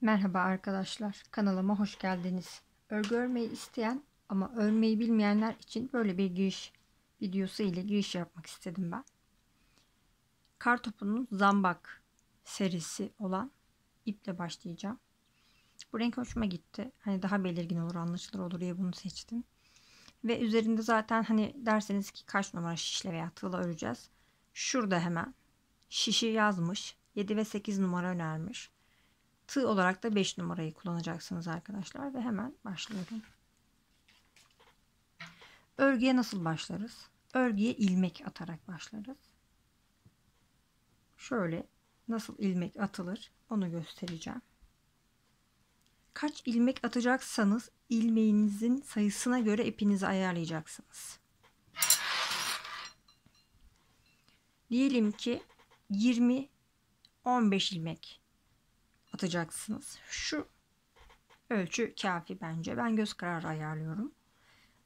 Merhaba arkadaşlar, kanalıma hoş geldiniz. Örgü örmeyi isteyen ama örmeyi bilmeyenler için böyle bir giriş videosu ile giriş yapmak istedim ben. Kartopunun zambak serisi olan iple başlayacağım. Bu renk hoşuma gitti. Hani daha belirgin olur, anlaşılır olur diye bunu seçtim. Ve üzerinde zaten hani derseniz ki kaç numara şişle veya tığla öreceğiz. Şurada hemen şişi yazmış. 7 ve 8 numara önermiş. Tığ olarak da 5 numarayı kullanacaksınız arkadaşlar ve hemen başlıyorum. Örgüye nasıl başlarız? Örgüye ilmek atarak başlarız. Şöyle nasıl ilmek atılır onu göstereceğim. Kaç ilmek atacaksanız ilmeğinizin sayısına göre ipinizi ayarlayacaksınız. Diyelim ki 20-15 ilmek atacaksınız. Şu ölçü kafi bence. Ben göz kararı ayarlıyorum.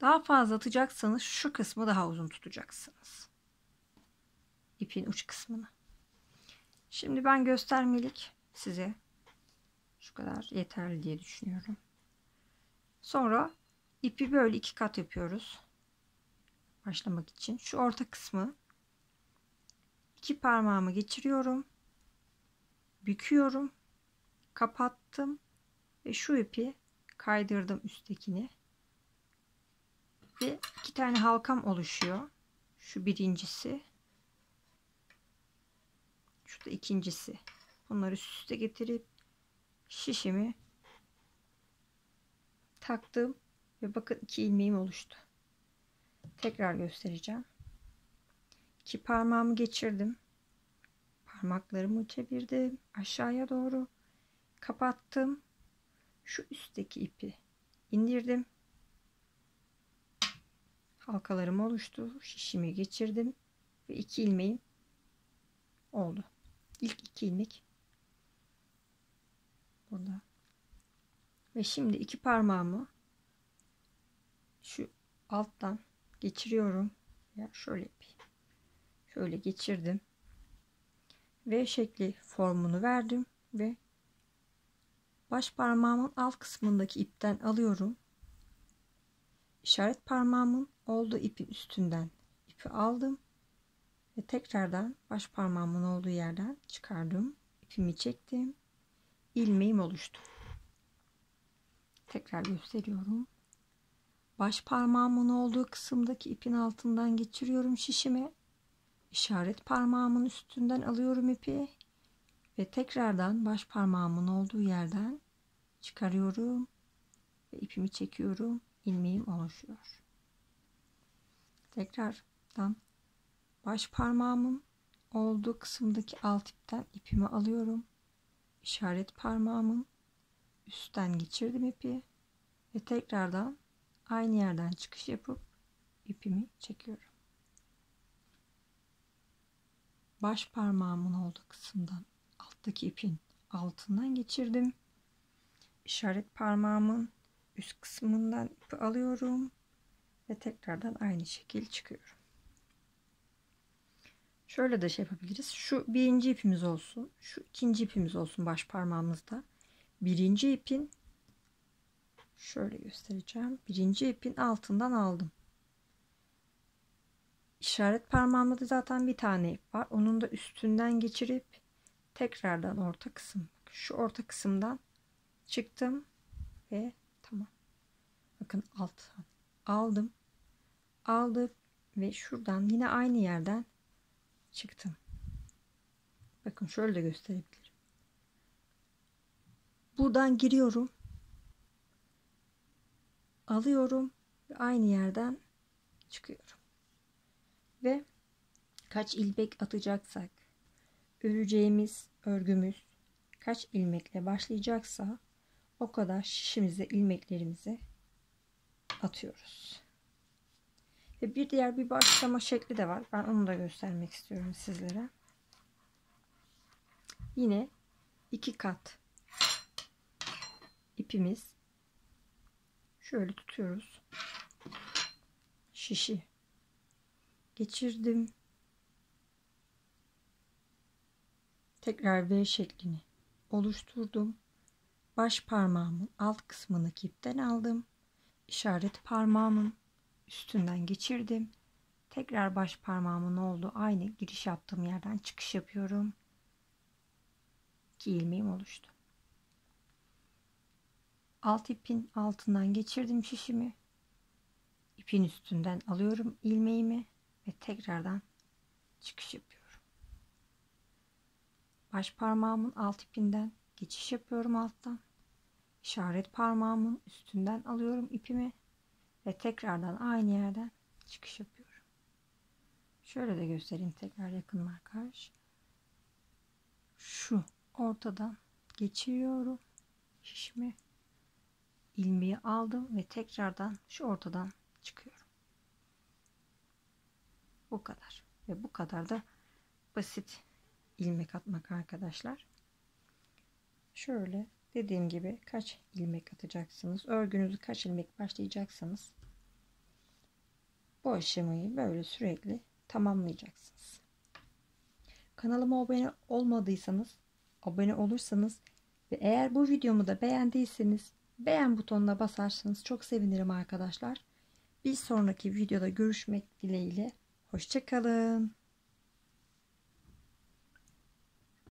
Daha fazla atacaksanız şu kısmı daha uzun tutacaksınız. İpin uç kısmını. Şimdi ben göstermelik size şu kadar yeterli diye düşünüyorum. Sonra ipi böyle 2 kat yapıyoruz. Başlamak için. Şu orta kısmı 2 parmağımı geçiriyorum. Büküyorum. Kapattım. Ve şu ipi kaydırdım üsttekini. Ve 2 tane halkam oluşuyor. Şu birincisi. Şu da ikincisi. Bunları üst üste getirip şişimi taktım ve bakın 2 ilmeğim oluştu. Tekrar göstereceğim. 2 parmağımı geçirdim. Parmaklarımı çevirdim aşağıya doğru. Kapattım. Şu üstteki ipi indirdim. Halkalarım oluştu. Şişimi geçirdim ve 2 ilmeğim oldu. İlk 2 ilmek burada. Ve şimdi 2 parmağımı şu alttan geçiriyorum. Ya şöyle şöyle geçirdim. V şekli formunu verdim ve baş parmağımın alt kısmındaki ipten alıyorum. İşaret parmağımın olduğu ipin üstünden ipi aldım ve tekrardan baş parmağımın olduğu yerden çıkardım. İpimi çektim. İlmeğim oluştu. Tekrar gösteriyorum. Baş parmağımın olduğu kısımdaki ipin altından geçiriyorum şişime. İşaret parmağımın üstünden alıyorum ipi ve tekrardan baş parmağımın olduğu yerden çıkarıyorum ve ipimi çekiyorum. İlmeğim oluşuyor. Tekrardan baş parmağımın olduğu kısımdaki alt ipten ipimi alıyorum. İşaret parmağımın üstten geçirdim ipi ve tekrardan aynı yerden çıkış yapıp ipimi çekiyorum. Baş parmağımın olduğu kısımdan alttaki ipin altından geçirdim. İşaret parmağımın üst kısmından ipi alıyorum ve tekrardan aynı şekil çıkıyorum. Şöyle de şey yapabiliriz. Şu birinci ipimiz olsun. Şu ikinci ipimiz olsun baş parmağımızda. Birinci ipin şöyle göstereceğim. Birinci ipin altından aldım. İşaret parmağımda da zaten bir tane ip var. Onun da üstünden geçirip tekrardan orta kısım. Şu orta kısımdan çıktım ve tamam. Bakın alttan aldım. Aldım ve şuradan yine aynı yerden çıktım. Bakın şöyle de gösterebilirim. Buradan giriyorum. Alıyorum ve aynı yerden çıkıyorum. Ve kaç ilmek atacaksak öreceğimiz örgümüz kaç ilmekle başlayacaksa o kadar şişimize ilmeklerimizi atıyoruz. Ve bir diğer bir başlama şekli de var. Ben onu da göstermek istiyorum sizlere. Yine 2 kat ipimiz şöyle tutuyoruz. Şişi geçirdim. Tekrar V şeklini oluşturdum. baş parmağımın alt kısmını ipten aldım. İşaret parmağımın üstünden geçirdim. Tekrar baş parmağımın olduğu aynı giriş yaptığım yerden çıkış yapıyorum. 2 ilmeğim oluştu. Alt ipin altından geçirdim şişimi. İpin üstünden alıyorum ilmeğimi ve tekrardan çıkış yapıyorum. Baş parmağımın alt ipinden geçiş yapıyorum alttan. İşaret parmağımın üstünden alıyorum ipimi ve tekrardan aynı yerden çıkış yapıyorum. Şöyle de göstereyim tekrar yakınlar karşı. Şu ortadan geçiriyorum şişimi. İlmeği aldım ve tekrardan şu ortadan çıkıyorum. Bu kadar. Ve bu kadar da basit ilmek atmak arkadaşlar. Şöyle dediğim gibi kaç ilmek atacaksınız, örgünüzü kaç ilmek başlayacaksanız bu aşamayı böyle sürekli tamamlayacaksınız. Kanalıma abone olmadıysanız abone olursanız ve eğer bu videomu da beğendiyseniz beğen butonuna basarsanız çok sevinirim arkadaşlar. Bir sonraki videoda görüşmek dileğiyle. Hoşça kalın.